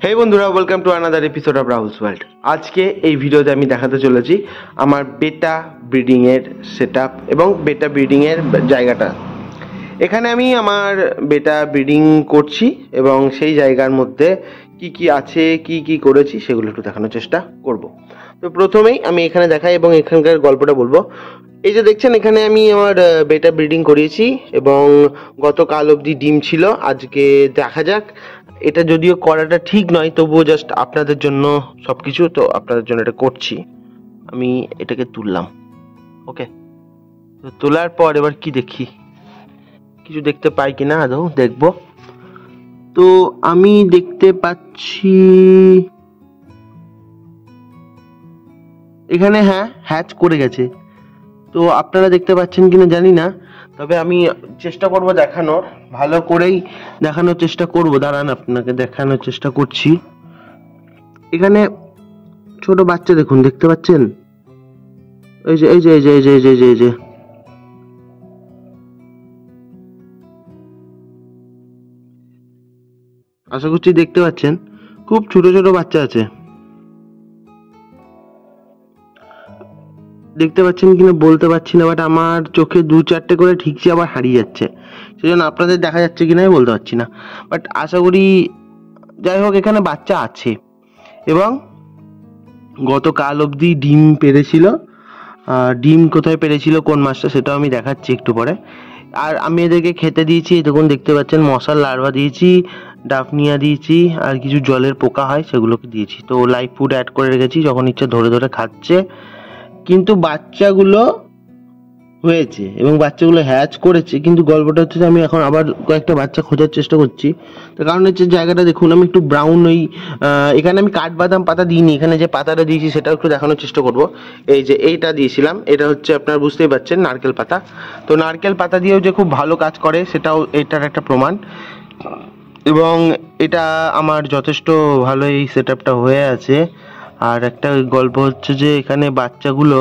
হে বন্ধুরা, welcome to another episode of Rahul's world. আজকে এই ভিডিওতে আমি দেখাতে চলেছি আমার বেটা ব্রিডিংয়ের সেটআপ এবং বেটা ব্রিডিংয়ের জায়গাটা। এখানে আমি আমার বেটা ব্রিডিং করছি এবং সেই জায়গার মধ্যে কি কি আছে, কি কি করেছি সেগুলো একটু দেখানোর চেষ্টা করব। তো প্রথমেই আমি এখানে দেখাই এবং এখানকার গল্পটা বলবো। এই যে দেখছেন, এখানে আমি আমার বেটা ব্রিডিং করিয়েছি এবং গতকাল অবধি ডিম ছিল। আজকে দেখা যাক, এটা যদিও করাটা ঠিক নয়, তবুও জাস্ট আপনাদের জন্য সব কিছু, তো আপনাদের জন্য এটা করছি। আমি এটাকে তুললাম, ওকে। তো তোলার পর এবার কি দেখি, কিছু দেখতে পাই কিনা আদৌ দেখব। তো আমি দেখতে পাচ্ছি এখানে হ্যাঁ, হ্যাচ করে গেছে। তো আপনারা দেখতে পাচ্ছেন কিনা জানি না, তবে আমি চেষ্টা করব দেখানোর, ভালো করেই দেখানোর চেষ্টা করব। দাঁড়ান, আপনাকে দেখানোর চেষ্টা করছি। এখানে ছোট বাচ্চা দেখুন, দেখতে পাচ্ছেন? এই যে এই যে এই যে এই যে এই যে এই যে আশা করছি দেখতে পাচ্ছেন, খুব ছোট ছোট বাচ্চা আছে। দেখতে পাচ্ছেন কিনা বলতে পারছি না, বাট আমার চোখে দু চারটে করে ঠিকছে, আবার হারিয়ে যাচ্ছে। সেই জন্য আপনাদের দেখা যাচ্ছে কিনা আমি বলতে পারছি না, বাট আশা করি। যাই হোক, এখানে বাচ্চা আছে এবং গতকাল অবধি ডিম পেড়েছিল। ডিম কোথায় পেড়েছিল, কোন মাছটা, সেটাও আমি দেখাচ্ছি একটু পরে। আর আমি এদেরকে খেতে দিয়েছি, দেখুন দেখতে পাচ্ছেন, মশার লার্ভা দিয়েছি, ডাফনিয়া দিয়েছি, আর কিছু জলের পোকা হয় সেগুলোকে দিয়েছি। তো লাইভ ফুড অ্যাড করে রেখেছি, যখন ইচ্ছে ধরে ধরে খাচ্ছে। কিন্তু বাচ্চাগুলো হয়েছে এবং বাচ্চাগুলো হ্যাচ করেছে, কিন্তু গল্পটা হচ্ছে যে আমি এখন আবার কয়েকটা বাচ্চা খোঁজার চেষ্টা করছি। তো কারণ হচ্ছে জায়গাটা দেখুন, আমি একটু ব্রাউন ওই এখানে আমি কাঠবাদাম পাতা দিইনি, এখানে যে পাতাটা দিয়েছি সেটাও একটু দেখানোর চেষ্টা করব। এই যে এইটা দিয়েছিলাম, এটা হচ্ছে আপনারা বুঝতেই পারছেন নারকেল পাতা। তো নারকেল পাতা দিয়েও যে খুব ভালো কাজ করে সেটাও এটার একটা প্রমাণ। এবং এটা আমার যথেষ্ট ভালো এই সেটআপটা হয়ে আছে। আর একটা গল্প হচ্ছে যে এখানে বাচ্চাগুলো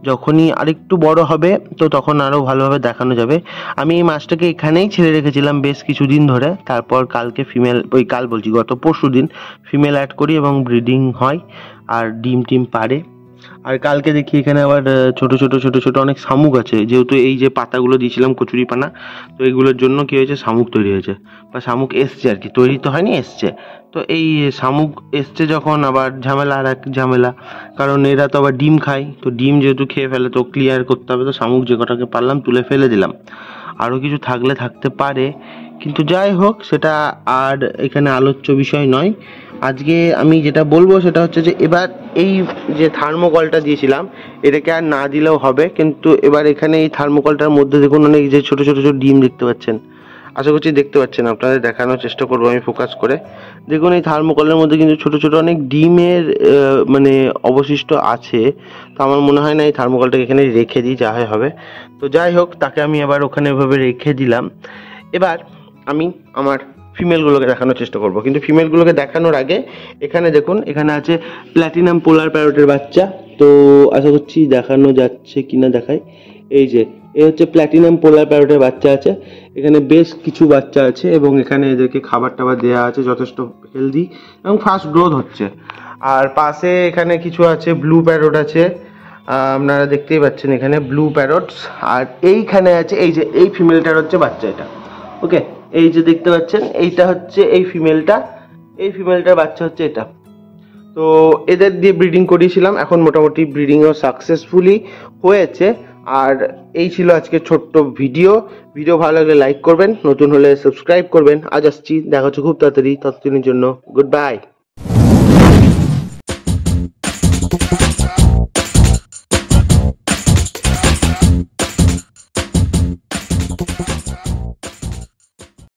যখনই আরেকটু বড় হবে তো তখন আরও ভালোভাবে দেখানো যাবে। আমি এই মাছটাকে এখানেই ছেড়ে রেখেছিলাম বেশ কিছুদিন ধরে। তারপর কালকে ফিমেল, কাল বলছি, গত পরশু দিন ফিমেল অ্যাড করি এবং ব্রিডিং হয় আর ডিম টিম পারে। আর কালকে দেখি এখানে আবার ছোট ছোট ছোট ছোট অনেক শামুক আছে, যেহেতু এই যে পাতাগুলো দিয়েছিলাম কচুরি পানা, তো এইগুলোর জন্য কি হয়েছে, শামুক তৈরি হয়েছে, বা শামুক এসছে আর কি, তৈরি তো হয়নি, এসছে। তো এই শামুক এসছে যখন, আবার ঝামেলা আর এক ঝামেলা, কারণ এরা তো আবার ডিম খায়। তো ডিম যেহেতু খেয়ে ফেলে তো ক্লিয়ার করতে হবে, তো শামুক যে কটাকে পারলাম তুলে ফেলে দিলাম। আরও কিছু থাকলে থাকতে পারে, কিন্তু যাই হোক সেটা আর এখানে আলোচ্য বিষয় নয়। আজকে আমি যেটা বলবো সেটা হচ্ছে যে এবার এই যে থার্মোকলটা দিয়েছিলাম এটাকে আর না দিলেও হবে, কিন্তু এবার এখানে এই থার্মোকলটার মধ্যে দেখুন অনেক যে ছোট ছোট ছোট ডিম দেখতে পাচ্ছেন, আশা করছি দেখতে পাচ্ছেন, আপনাদের দেখানোর চেষ্টা করবো আমি ফোকাস করে। দেখুন এই থার্মোকলের মধ্যে কিন্তু ছোট ছোট অনেক ডিমের মানে অবশিষ্ট আছে। তো আমার মনে হয় না এই থার্মোকলটাকে এখানে রেখে দিই, যা হয় হবে। তো যাই হোক, তাকে আমি এবার ওখানে এভাবে রেখে দিলাম। এবার আমি আমার ফিমেলগুলোকে দেখানোর চেষ্টা করব, কিন্তু ফিমেলগুলোকে দেখানোর আগে এখানে দেখুন, এখানে আছে প্ল্যাটিনাম পোলার প্যারটের বাচ্চা। তো আশা করছি দেখানো যাচ্ছে কিনা দেখাই। এই যে এই হচ্ছে প্ল্যাটিনাম পোলার প্যারটের বাচ্চা আছে, এখানে বেশ কিছু বাচ্চা আছে এবং এখানে এদেরকে খাবার টাবার দেওয়া আছে, যথেষ্ট হেলদি এবং ফাস্ট গ্রোথ হচ্ছে। আর পাশে এখানে কিছু আছে, ব্লু প্যারট আছে, আপনারা দেখতেই পাচ্ছেন এখানে ব্লু প্যারটস। আর এইখানে আছে এই যে এই ফিমেলটার হচ্ছে বাচ্চা, এটা ওকে। এই যে দেখতে পাচ্ছেন, এইটা হচ্ছে এই ফিমেলটা, এই ফিমেলটার বাচ্চা হচ্ছে এটা। তো এদের দিয়ে ব্রিডিং করিয়েছিলাম, এখন মোটামুটি ব্রিডিংও সাকসেসফুলি হয়েছে। আর এই ছিল আজকে ছোট্ট ভিডিও। ভালো লাগলে লাইক করবেন, নতুন হলে সাবস্ক্রাইব করবেন। আজ আসছি, দেখা হচ্ছে খুব তাড়াতাড়ি, ততদিনের জন্য গুড বাই।